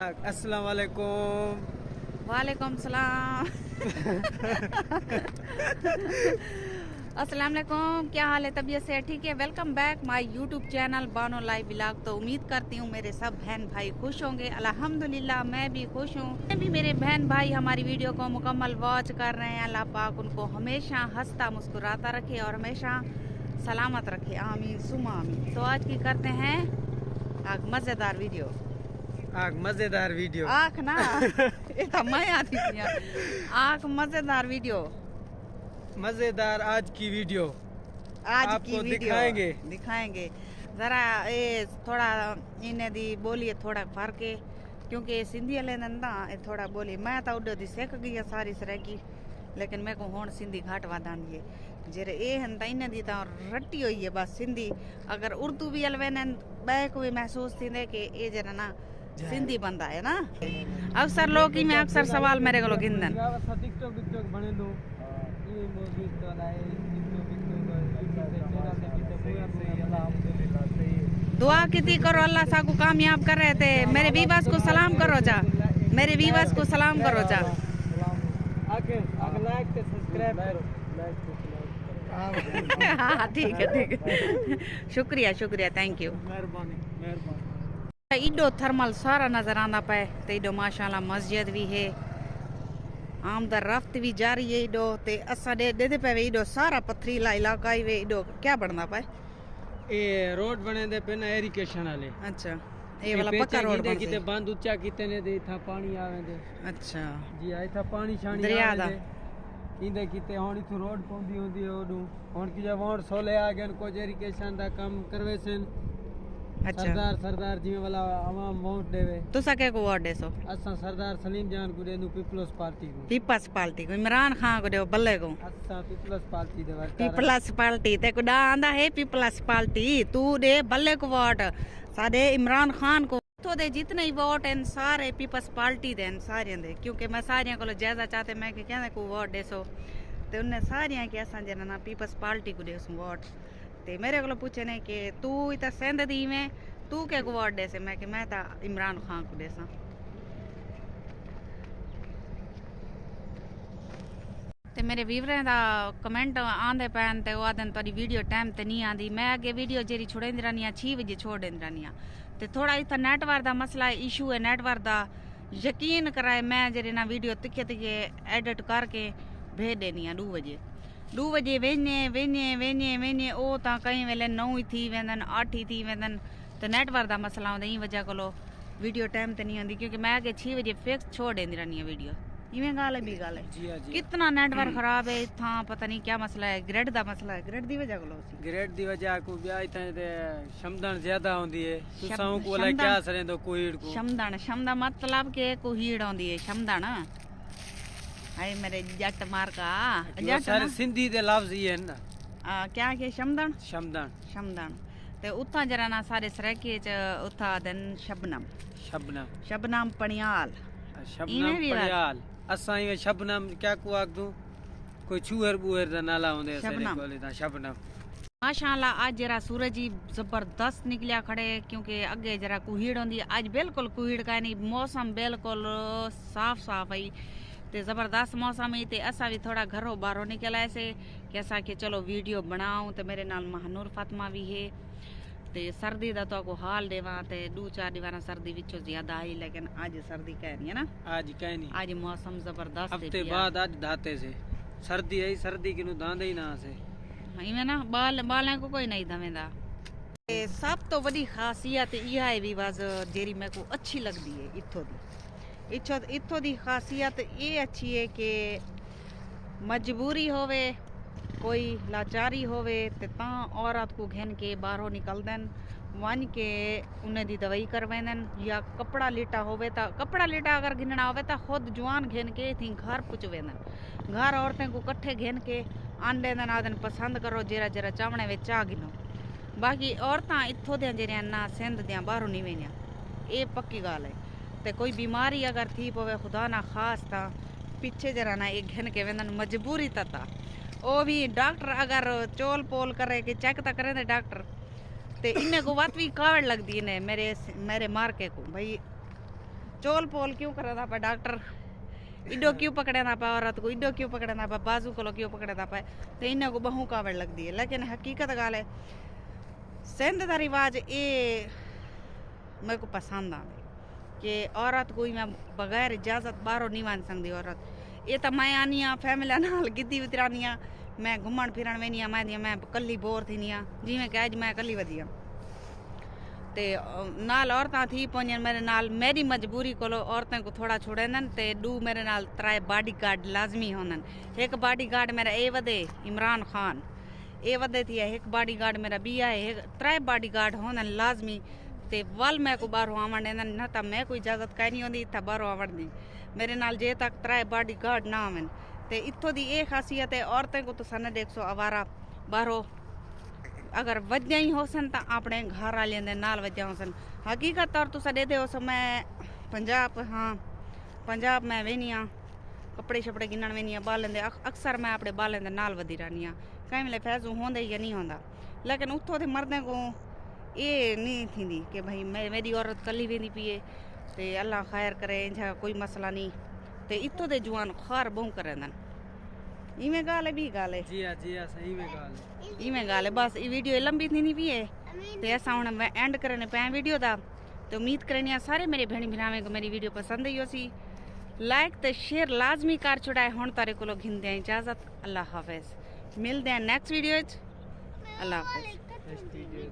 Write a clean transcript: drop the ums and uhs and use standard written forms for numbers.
अस्सलाम वालेकुम। वालेकुम सलाम। अस्सलाम वालेकुम, क्या हाल है? तबीयत से ठीक है? Welcome back my YouTube channel Bano live vlog. तो उम्मीद करती हूँ मेरे सब बहन भाई खुश होंगे। अल्हम्दुलिल्लाह मैं भी खुश हूँ। मैं भी, मेरे बहन भाई हमारी वीडियो को मुकम्मल वॉच कर रहे हैं। अल्लाह पाक उनको हमेशा हंसता मुस्कुराता रखे और हमेशा सलामत रखे, आमीन सुमा आमीन। तो आज की करते हैं एक मज़ेदार वीडियो। मजेदार वीडियो आख ना मैं आती थी आख मजेदार वीडियो। मजेदार आज की वीडियो आज की आपको वीडियो दिखाएंगे। जरा ये थोड़ा इन्हें दी बोलिए थोड़ा फर्क है, क्योंकि सिंधी वाले ने ना थोड़ा बोली मैं तो उडो दी सीख गई है सारी सरेगी, लेकिन मैं को हुण सिंधी घाट वादांदी है जेरे ए हन त इन्हें दी तो रट्टी हुई है बस सिंधी। अगर उर्दू भी अलवे ने बैक भी महसूस थी कि ये जरा ना सिंधी बंदा है ना। अक्सर लोग ही मैं अक्सर सवाल मेरे को गिंदन टिकटॉक टिकटॉक बने लो दुआ कितनी करो अल्लाह सा को कामयाब कर रहे थे। मेरे वीवास को सलाम करो जा, मेरे वीवास को सलाम करो जा। लाइक ते सब्सक्राइब करो। हाँ ठीक है शुक्रिया शुक्रिया, थैंक यू, मेहरबानी। इडो थर्मल सारा नजर आंदा पे ते इडो माशाल्लाह मस्जिद भी है, आमदा रफ्त भी जारी है इडो ते असा दे पे इडो सारा पथरीला इलाका ही वे इडो क्या बनदा पे ये रोड बने दे पे ना इरिगेशन वाले। अच्छा ये वाला पक्का रोड बन किते बंद ऊंचा किते ने दे था पानी आवे दे। अच्छा जी आई था पानी शानी दरिया दा इंदे किते हुण इथों रोड पौंदी होंदी ओडू हुण की जब हुण सोले आ गए कुछ इरिगेशन दा काम करवे सन। अच्छा सरदार जी वाला आवाम वोट देवे। तुसा के को वोट देसो? असा सरदार सलीम जान को देनु पीपल्स पार्टी को। पीपल्स पार्टी को इमरान खान को दे बल्ले को असा पीपल्स पार्टी दे वर्कर। पीपल्स पार्टी ते को आंदा है पीपल्स पार्टी तू दे बल्ले को वोट साडे इमरान खान को तो दे जितने ही वोट हैं सारे पीपल्स पार्टी दे सारे दे, क्योंकि मैं सारियां को जायजा चाहते मैं कि कहंदे को वोट देसो ते उन्हें सारियां कि असा जना ना पीपल्स पार्टी को देसो वोट। ते मेरे को पूछे ने कि तू इता सेंध दी में तू के को वोट देसे, मैं कि मैं ता इमरान खान को देसा। ते मेरे व्यूवरें दा कमेंट आंदे पैन ते वो आदन तोरी वीडियो टाइम ते नहीं आंदी। मैं अगे वीडियो जेरी छोड़ेंदी रहनी 6 बजे छोड़ देंदी रहनी ते थोड़ा इतना नेटवर्क दा मसला इशू है। नेटवर्क दा यकीन कराए मैं जेरी ना वीडियो तिखे तिखे एडिट करके भेज देनी 2 बजे वेने वेने वेने वेने ओ ता कई वेले 9 ही थी वेंदन 8 ही थी वेंदन। तो नेटवर्क दा मसला होंदा ई वजह कोलो वीडियो टाइम ते नहीं आंदी, क्योंकि मैं अगे 6 बजे फिक्स छोड़ देंदी रहनी है वीडियो। इवें गाल है भी गाल है कितना नेटवर्क खराब है इथा पता नहीं क्या मसला है। ग्रेड दा मसला है, ग्रेड दी वजह कोलो ग्रेड दी वजह को ब्याह इता ते शमदन ज्यादा होंदी है। तुसां को ला क्या सरे दो कोईड़ को शमदन मतलब के कोहीड़ होंदी है शमदन। हाय मेरे जट मार का जट सारे सिंधी दे लफ्ज ही है ना क्या के शमदन शमदन शमदन ते उथा जरा ना सारे सरेके च उथा दिन शबनम शबनम शबनम पणियाल शबनम पड़ियाल असा ही शबनम क्या को आख दूं कोई छुहर बुहर दा नाला होंदे सारे कोले दा शबनम। माशाल्लाह आज जरा सूरज ही जबरदस्त निकलिया खड़े, क्योंकि अगे जरा कुहीड़ होंदी आज बिल्कुल कुहीड़ का नहीं, मौसम बिल्कुल साफ साफ है ते जबरदस्त मौसम ही। ते असा भी थोड़ा घरों बाहरों निकल ऐसे कि असा के चलो वीडियो बनाऊं। ते मेरे नाल महानूर फातिमा भी है ते सर्दी दा तो को हाल देवा ते 2-4 दीवार सर्दी विचो ज्यादा आई, लेकिन आज सर्दी कह नहीं है ना आज कह नहीं आज मौसम जबरदस्त हफ्ते बाद आज दाते से सर्दी है सर्दी की नु दांदे ही ना से इवें ना बालें को कोई नहीं दवेंदा। सब तो बड़ी खासियत यह है विवाज जेरी मेरे को अच्छी लगती है इत्थों दी खासियत ये अच्छी है कि मजबूरी होवे कोई लाचारी होवे ते तां औरत को घेन के बाहरों निकल देन वन के उन्हें दी दवाई करवेंदन, या कपड़ा लीटा होवे ता कपड़ा लीटा अगर गिनना होवे ता खुद जवान घेन के थी घर पुचवेंदन। घर औरतें को कट्ठे घेन के आंडे दन आदन पसंद करो जरा जरा चावणे वे चा गिनो। बाकी औरतां इत्थों दियां जेरियां ना सिंध दियां बाहरों नहीं वेनियां, ये पक्की गाल है। ते कोई बीमारी अगर थी पवे खुदा ना खास ता पीछे जरा ना एक घेन के वेंदन मजबूरी तता वो भी डॉक्टर अगर चोल पोल करे कि चेक तो करें डॉक्टर ते इन्हें को बात भी कावड़ लगती है मेरे मार के को भाई चोल पोल क्यों करदा पे डॉक्टर इडो क्यों पकड़ना पे औरत को इडो क्यों पकड़ना पे बाजू को क्यों पकड़ना पे तो इन्हें को बहु कावड़ लगती है लेकिन हकीकत गाल है सिंध का रिवाज ये मेरे को पसंद आ कि औरत कोई मैं बगैर इजाजत बाहरों नहीं वन सकती औरत ये तो मैं आनी हाँ फैमिली नाल गिद्दी उतरानी हाँ मैं घूमन फिरन वेनी हाँ मैं कली बोर थी हाँ जिमें कि अज मैं कली वधी हाँ ते नाल औरतां थी पोंजन मेरे नाल मेरी मजबूरी को औरतें को थोड़ा छोड़ेंदन ते डू मेरे नाल 3 बॉडी गार्ड लाजमी होंदन एक बॉडी गार्ड मेरा ए वदे इमरान खान ए वदे थी एक बॉडी गार्ड मेरा बी है 3 बॉडी गार्ड होंदन लाजमी ते वल मैं को बाहरों आवण देंदन न त मैं कोई इजाजत काई नहीं होंदी इत्था बाहरों आवण दी मेरे नाल जे तक 3 बॉडी गार्ड ना आवन ते इत्थों दी ए खासियत है औरतें को तो सन देखो आवारा बाहरों अगर वजह ही होसन तो अपने घर वाले दे नाल वजह होसन हकीकत तौर तुसा दे हो मैं पंजाब हाँ पंजाब मैं वेनी हाँ कपड़े शपड़े गिनन वेनी हाँ बालन दे अक्सर मैं अपने बालन दे नाल वधी रहनी हाँ कई मिले फैजू होंदे या नहीं होंदा लेकिन उतो दे मर्दें को ये नहीं थी कि भाई मेरी औरत कली वेंदी पिए ते अल्लाह खैर करे इंजा कोई मसला नहीं ते इतो दे जुआन खार बहु करेंदन इवें गाल है भी गाल है जी हाँ सही में गाल है इवें गाल है बस ये वीडियो लंबी थी नहीं पिए ते असा हुण एंड करने पे वीडियो दा तो उम्मीद करनी सारे मेरे भेणी भरावें को मेरी वीडियो पसंद आई होसी लाइक ते शेयर लाजमी कर छुड़ाए हुण तारे कोलो घिंदे इजाजत अल्लाह हाफिज मिलदे हैं नेक्स्ट वीडियो अल्लाह हाफिज।